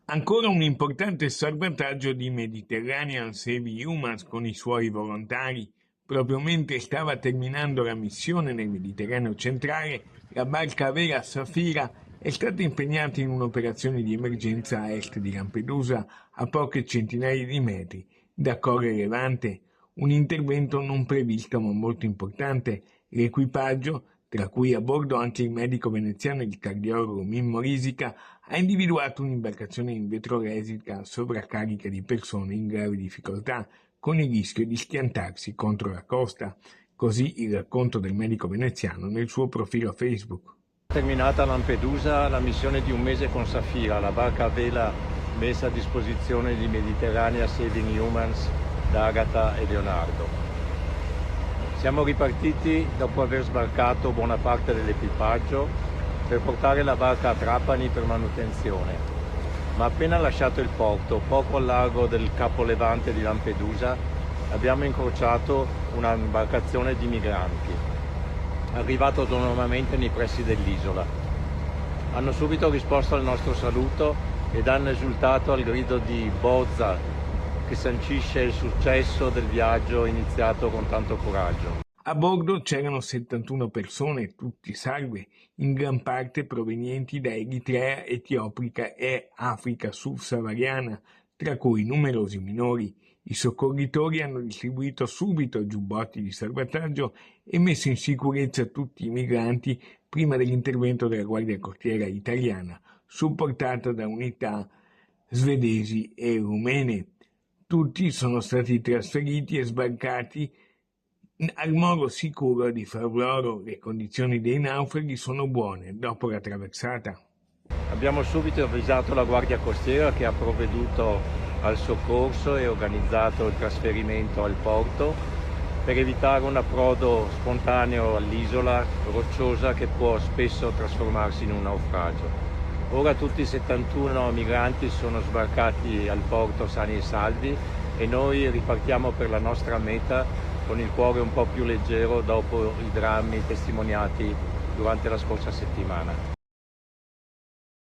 Ancora un importante salvataggio di Mediterranean Saving Humans con i suoi volontari. Proprio mentre stava terminando la missione nel Mediterraneo centrale, la barca a vela Safira è stata impegnata in un'operazione di emergenza a est di Lampedusa, a poche centinaia di metri da Colle Levante. Un intervento non previsto ma molto importante. L'equipaggio, tra cui a bordo anche il medico veneziano e il cardiologo Mimmo Risica, ha individuato un'imbarcazione in vetrolesica sovraccarica di persone in grave difficoltà, con il rischio di schiantarsi contro la costa. Così il racconto del medico veneziano nel suo profilo Facebook. Terminata a Lampedusa la missione di un mese con Safira, la barca a vela messa a disposizione di Mediterranea Saving Humans da Agata e Leonardo. Siamo ripartiti dopo aver sbarcato buona parte dell'equipaggio per portare la barca a Trapani per manutenzione, ma appena lasciato il porto, poco al largo del Capo Levante di Lampedusa, abbiamo incrociato una imbarcazione di migranti, arrivato autonomamente nei pressi dell'isola. Hanno subito risposto al nostro saluto ed hanno esultato al grido di Bozza, che sancisce il successo del viaggio iniziato con tanto coraggio. A bordo c'erano 71 persone, tutti salve, in gran parte provenienti da Eritrea, Etiopica e Africa subsahariana, tra cui numerosi minori. I soccorritori hanno distribuito subito giubbotti di salvataggio e messo in sicurezza tutti i migranti prima dell'intervento della Guardia Costiera italiana, supportata da unità svedesi e rumene. Tutti sono stati trasferiti e sbarcati al modo sicuro di far loro. Le condizioni dei naufraghi sono buone dopo la traversata. Abbiamo subito avvisato la Guardia Costiera che ha provveduto al soccorso e organizzato il trasferimento al porto per evitare un approdo spontaneo all'isola rocciosa che può spesso trasformarsi in un naufragio. Ora tutti i 71 migranti sono sbarcati al porto sani e salvi e noi ripartiamo per la nostra meta con il cuore un po' più leggero dopo i drammi testimoniati durante la scorsa settimana.